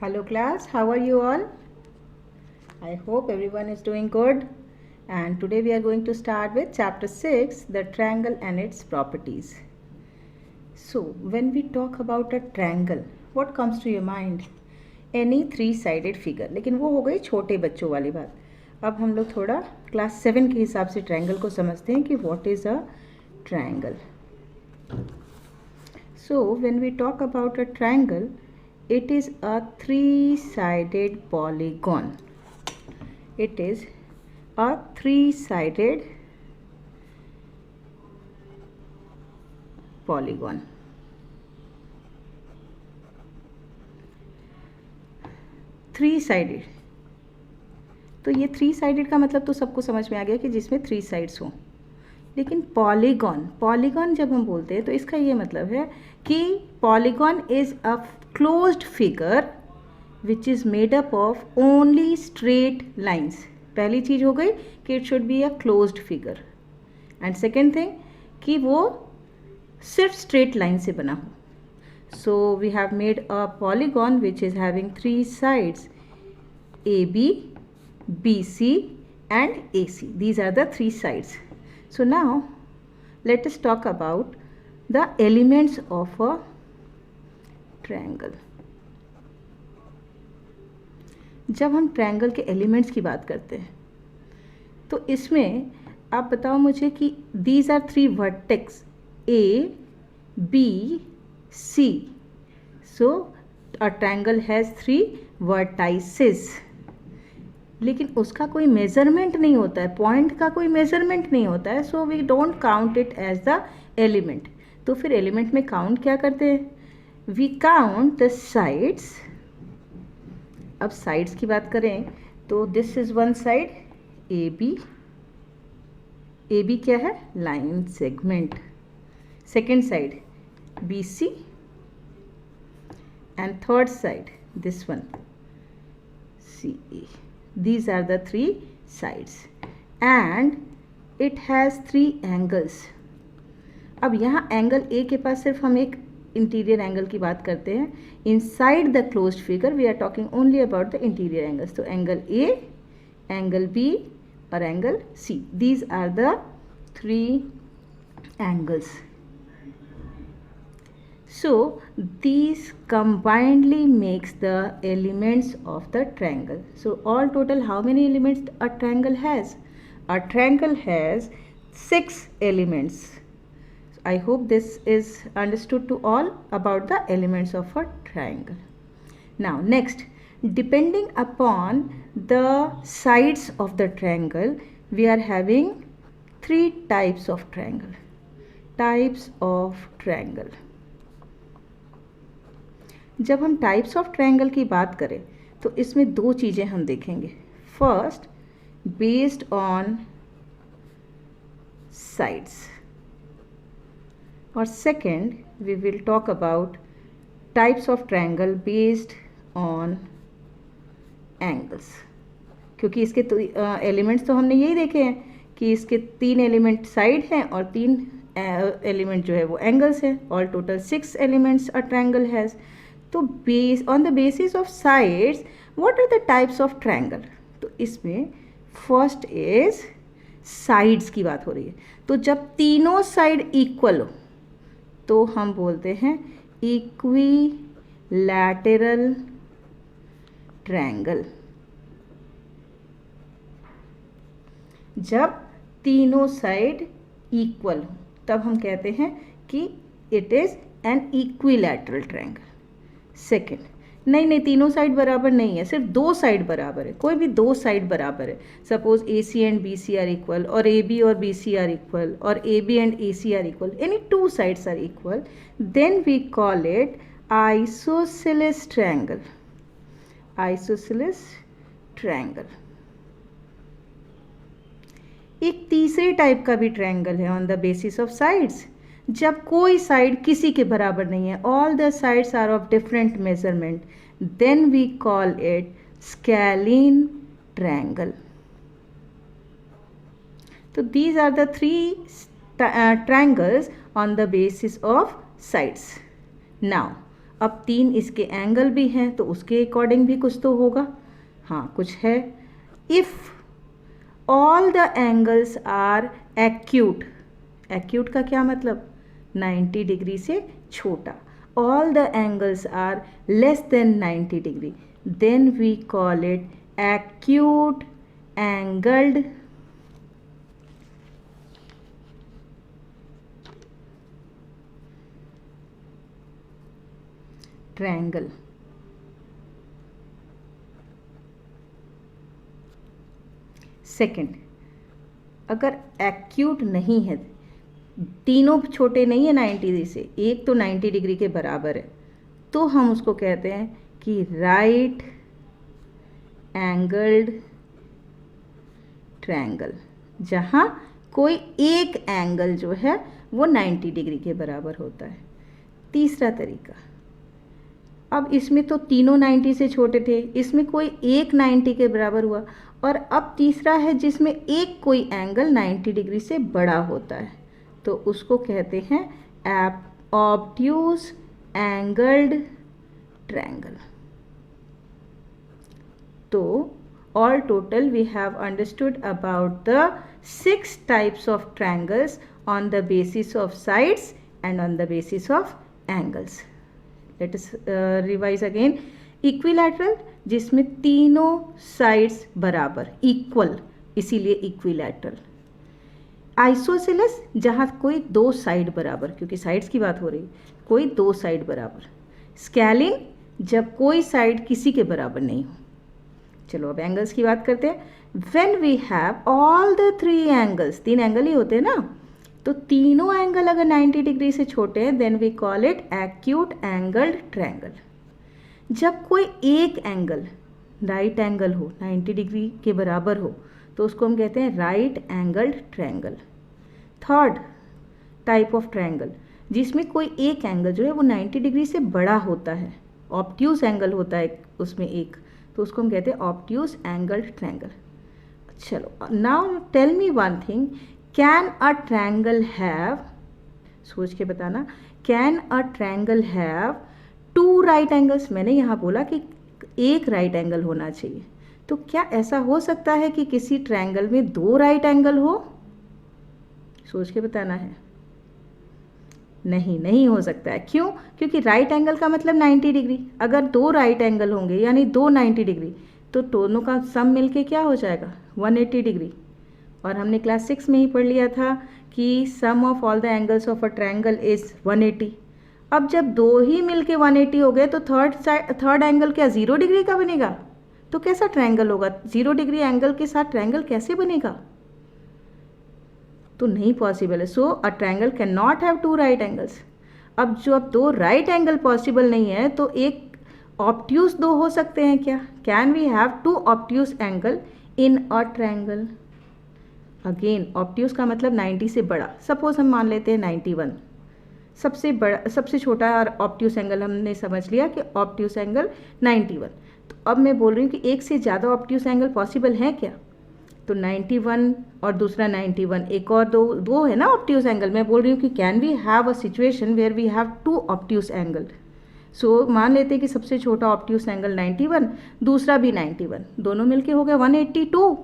Hello class, how are you all? I hope everyone is doing good. And today we are going to start with chapter 6, the triangle and its properties. So, when we talk about a triangle, what comes to your mind? Any three-sided figure. लेकिन वो हो गई छोटे बच्चों वाली बात. अब हम लोग थोड़ा क्लास 7 के हिसाब से ट्रायंगल को समझते हैं कि what is a triangle. So, when we talk about a triangle, it is a three-sided polygon. It is a three-sided polygon. Three-sided. तो ये थ्री साइडेड का मतलब तो सबको समझ में आ गया कि जिसमें थ्री साइड्स हों. लेकिन पॉलीगॉन जब हम बोलते हैं तो इसका ये मतलब है कि polygon is a closed figure which is made up of only straight lines. पहली चीज़ हो गई कि it should be a closed figure. And second thing कि वो सिर्फ स्ट्रेट लाइन से बना हो. So we have made a polygon which is having three sides AB, BC and AC. These are the three sides. So now let us talk about the elements of a triangle. जब हम triangle के elements की बात करते हैं तो इसमें आप बताओ मुझे कि these are three vertex A, B, C. So a triangle has three vertices. लेकिन उसका कोई मेज़रमेंट नहीं होता है, पॉइंट का कोई मेज़रमेंट नहीं होता है. So we don't count it as the element. तो फिर एलिमेंट में काउंट क्या करते हैं? We count the sides. अब साइड्स की बात करें तो this is one side AB. AB क्या है? Line segment. Second side BC and third side this one CA. These are the three sides and it has three angles. अब यहाँ angle A के पास सिर्फ हम एक इंटीरियर एंगल की बात करते हैं. Inside the closed figure we are talking only about the interior angles. तो एंगल A, एंगल B और angle C. These are the three angles. So these combinedly makes the elements of the triangle. So all total how many elements a triangle has? A triangle has 6 elements. I hope this is understood to all about the elements of a triangle. Now next, depending upon the sides of the triangle, we are having 3 types of triangle. Types of triangle. जब हम types of triangle की बात करें तो इसमें दो चीज़ें हम देखेंगे. फर्स्ट, बेस्ड ऑन साइड्स, और second we will talk about types of triangle based on angles. क्योंकि इसके एलिमेंट्स तो हमने यही देखे हैं कि इसके 3 एलिमेंट साइड हैं और 3 एलिमेंट जो है वो एंगल्स हैं. All total 6 elements a triangle has. तो base on the basis of sides what are the types of triangle. तो इसमें फर्स्ट इज साइड्स की बात हो रही है. तो जब तीनों साइड इक्वल हो तो हम बोलते हैं इक्विलैटरल ट्रायंगल. जब तीनों साइड इक्वल हो तब हम कहते हैं कि it is an equilateral triangle. Second, नहीं तीनों साइड बराबर नहीं है, सिर्फ 2 साइड बराबर है. कोई भी 2 साइड बराबर है. Suppose AC and BC are equal, और AB और BC आर इक्वल, और AB and AC are equal, any 2 sides are equal, then we call it isosceles triangle. Isosceles triangle. एक तीसरे टाइप का भी ट्रायंगल है on the basis of sides. जब कोई साइड किसी के बराबर नहीं है, all the sides are of different measurement, then we call it scalene triangle. तो these are the 3 triangles on the basis of sides. Now अब 3 इसके एंगल भी हैं तो उसके अकॉर्डिंग भी कुछ तो होगा, हाँ कुछ है। If all the angles are acute, acute का क्या मतलब, 90 डिग्री से छोटा, all the angles are less than 90 degree, then we call it acute angled triangle. Second, अगर एक्यूट नहीं है, तीनों छोटे नहीं है 90 डिग्री से, एक तो 90 डिग्री के बराबर है, तो हम उसको कहते हैं कि राइट एंगल्ड ट्रायंगल, जहाँ कोई एक एंगल जो है वो 90 डिग्री के बराबर होता है। तीसरा तरीका, अब इसमें तो तीनों 90 से छोटे थे, इसमें कोई एक 90 के बराबर हुआ, और अब तीसरा है जिसमें एक कोई एंगल 90 डिग्री से बड़ा होता है, तो उसको कहते हैं ऑब्ट्यूज एंगल्ड ट्रायंगल। तो all total we have understood about the 6 types of triangles on the basis of sides and on the basis of angles. Let us revise again. Equilateral, जिसमें तीनों साइड्स बराबर, इक्वल, इसीलिए equilateral. Isosceles, जहाँ कोई दो side बराबर, क्योंकि sides की बात हो रही, कोई दो साइड बराबर। स्केलिन, जब कोई साइड किसी के बराबर नहीं हो। चलो अब एंगल्स की बात करते हैं। When we have all the 3 angles, 3 angle ही होते हैं ना, तो तीनों एंगल अगर 90 डिग्री से छोटे हैं, then we call it acute angled triangle. जब कोई एक एंगल राइट एंगल हो, 90 डिग्री के बराबर हो, तो उसको हम कहते हैं right angled triangle. Third type of triangle, जिसमें कोई एक एंगल जो है वो 90 डिग्री से बड़ा होता है, ऑब्ट्यूज एंगल होता है उसमें एक, तो उसको हम कहते हैं ऑब्ट्यूज एंगल्ड ट्रायंगल। चलो now tell me one thing, can a triangle have, सोच के बताना, can a triangle have 2 right angles? मैंने यहाँ बोला कि एक राइट एंगल होना चाहिए, तो क्या ऐसा हो सकता है कि किसी ट्रायंगल में 2 राइट एंगल हो? सोच के बताना है। नहीं, नहीं हो सकता है। क्यों? क्योंकि राइट एंगल का मतलब 90 डिग्री, अगर 2 राइट एंगल होंगे यानी 2 90 डिग्री, तो दोनों का सम मिलके क्या हो जाएगा, 180 डिग्री। और हमने क्लास 6 में ही पढ़ लिया था कि sum of all the angles of a triangle is 180। अब जब 2 ही मिलके 180 हो गए, तो थर्ड एंगल क्या 0 डिग्री का बनेगा? तो कैसा ट्रायंगल होगा? 0 डिग्री एंगल के साथ ट्रायंगल कैसे बनेगा? तो नहीं पॉसिबल है। So a triangle can not have 2 right angles. अब जो अब 2 राइट एंगल पॉसिबल नहीं है, तो एक ऑब्ट्यूज 2 हो सकते हैं क्या? Can we have 2 obtuse angle in a triangle? Again obtuse का मतलब 90 से बड़ा। सपोज हम मान लेते हैं 91, सबसे बड़ा, सबसे छोटा और ऑब्ट्यूज एंगल हमने समझ लिया कि ऑब्ट्यूज एंगल 91। तो अब मैं बोल रही हूँ कि एक से ज़्यादा ऑब्ट्यूज एंगल पॉसिबल है क्या? तो 91 और दूसरा 91, एक और दो है ना ऑब्ट्यूज एंगल। मैं बोल रही हूँ कि can we have a situation where we have 2 obtuse angle. So मान लेते हैं कि सबसे छोटा ऑब्ट्यूज एंगल 91, दूसरा भी 91, दोनों मिलके हो गया 182।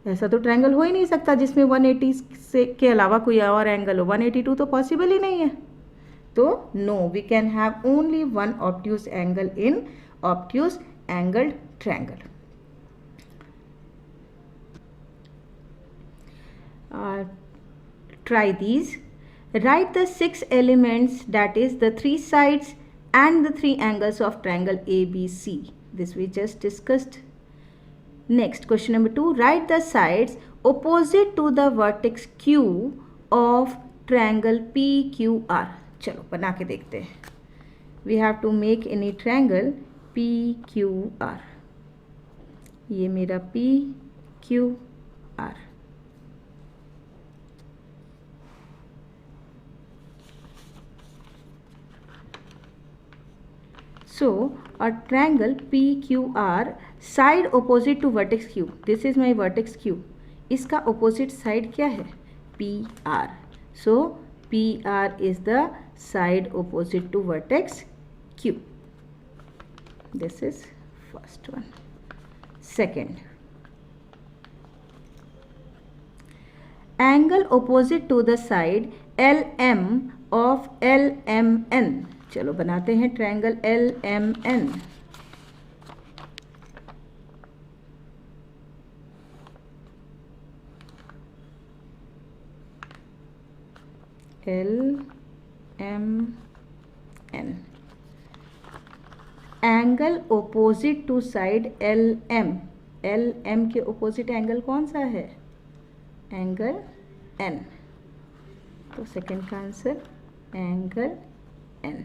ऐसा तो ट्रायंगल हो ही नहीं सकता जिसमें 180 से के अलावा कोई और एंगल हो। 182 तो पॉसिबल ही नहीं है। तो no, we can have only 1 obtuse angle in obtuse angled triangle. Try these. Write the 6 elements, that is the 3 sides and the 3 angles of triangle ABC. This we just discussed. Next, question number 2. Write the sides opposite to the vertex Q of triangle PQR. चलो बना के देखते हैं. We have to make any triangle PQR. ये मेरा PQR. So a triangle PQR, side opposite to vertex Q. This is my vertex Q. इसका opposite side क्या है? PR. So PR is the side opposite to vertex Q. This is first one. Second, angle opposite to the side LM of LMN. चलो बनाते हैं triangle LMN. LMN. Angle opposite to side LM. LM के opposite angle कौन सा है? Angle N. तो second का answer angle N.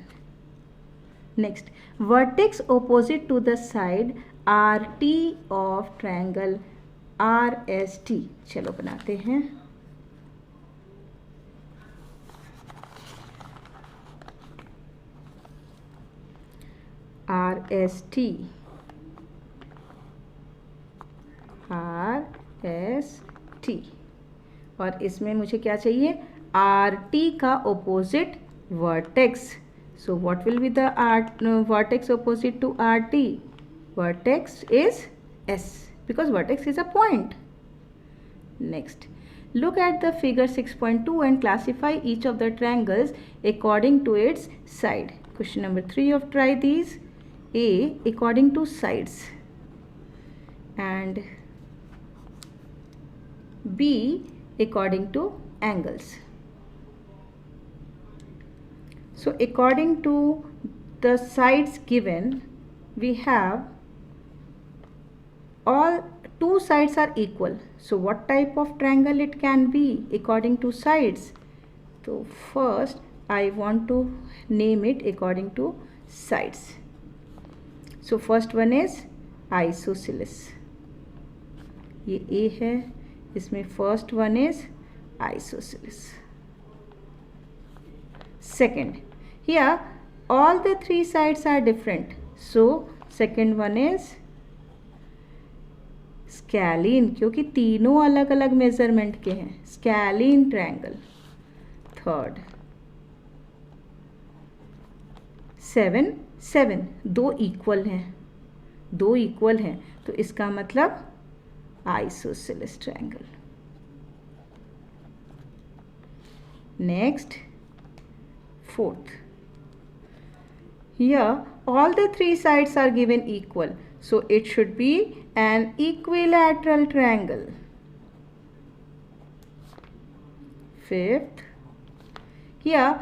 Next, vertex opposite to the side RT of triangle RST. चलो बनाते हैं. RST. और इसमें मुझे क्या चाहिए? RT का opposite vertex. So what will be the vertex opposite to RT? Vertex is S, because vertex is a point. Next, look at the figure 6.2 and classify each of the triangles according to its side. Question number 3 of try these. A, according to sides, and B, according to angles. So according to the sides given, we have all two sides are equal. So what type of triangle it can be according to sides? So first I want to name it according to sides. So first one is isosceles. ये A है, इसमें first one is isosceles. Second, here all the three sides are different. So second one is स्कैलीन, क्योंकि तीनों अलग अलग measurement के हैं. स्कैलीन triangle. Third, 7 7 दो इक्वल हैं, तो इसका मतलब isosceles triangle. Next, fourth, here all the three sides are given equal, so it should be an equilateral triangle. Fifth, here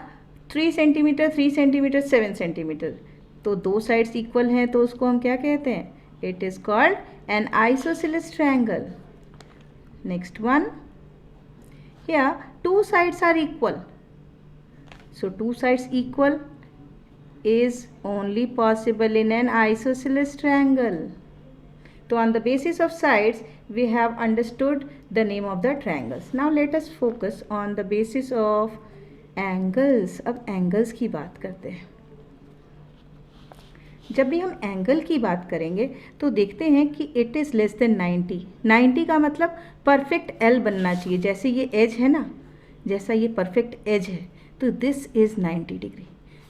3 centimeter 3 centimeter 7 centimeter, तो दो sides equal हैं, तो उसको हम क्या कहते हैं? It is called an isosceles triangle. Next one, here two sides are equal, so two sides equal is only possible in an isosceles triangle. So on the basis of sides we have understood the name of the triangles. Now let us focus on the basis of angles. अब angles की बात करते हैं. जब भी हम angle की बात करेंगे तो देखते हैं कि इट इज़ लेस देन 90. 90 का मतलब परफेक्ट एल बनना चाहिए. जैसे ये एज है ना, जैसा ये परफेक्ट एज है, तो दिस इज़ 90 डिग्री.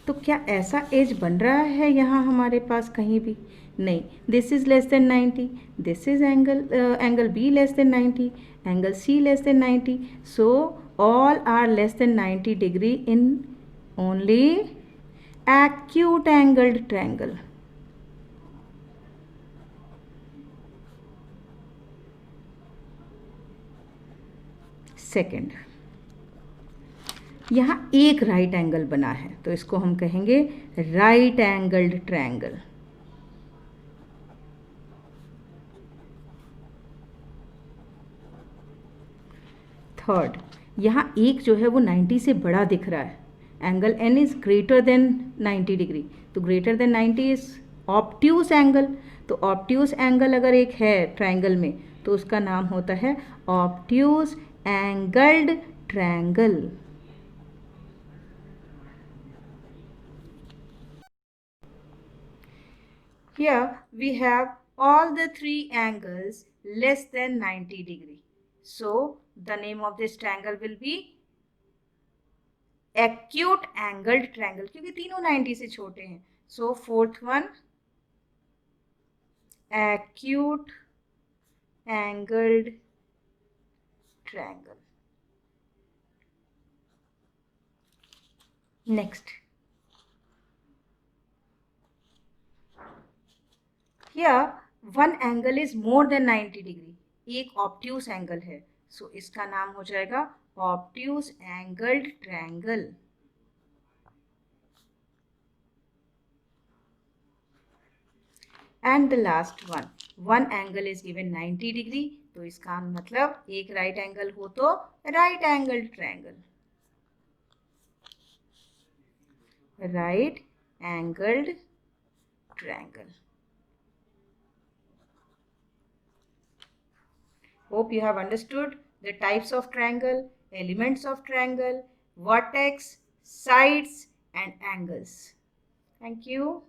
तो क्या ऐसा एज बन रहा है यहाँ हमारे पास कहीं भी? नहीं. This is less than 90, this is angle B less than 90, angle C less than 90. So all are less than 90 degree in only acute angled triangle. Second, यहाँ एक राइट एंगल बना है, तो इसको हम कहेंगे राइट एंगल्ड ट्रायंगल. थर्ड, यहाँ एक जो है वो 90 से बड़ा दिख रहा है. Angle n is greater than 90 degree, तो greater than 90 is obtuse angle. तो ऑब्ट्यूस एंगल अगर एक है ट्रायंगल में, तो उसका नाम होता है obtuse angled triangle. Here we have all the three angles less than 90 degree. So the name of this triangle will be acute angled triangle, क्योंकि तीनों 90 से छोटे हैं. So fourth one acute angled triangle. Next, here one angle is more than 90 degree. एक obtuse angle है, सो इसका नाम हो जाएगा obtuse angled triangle. And the last one angle is given 90 degree, तो इसका मतलब एक राइट एंगल हो तो right angle triangle. Right angled triangle. Hope you have understood the types of triangle, elements of triangle, vertex, sides and angles. Thank you.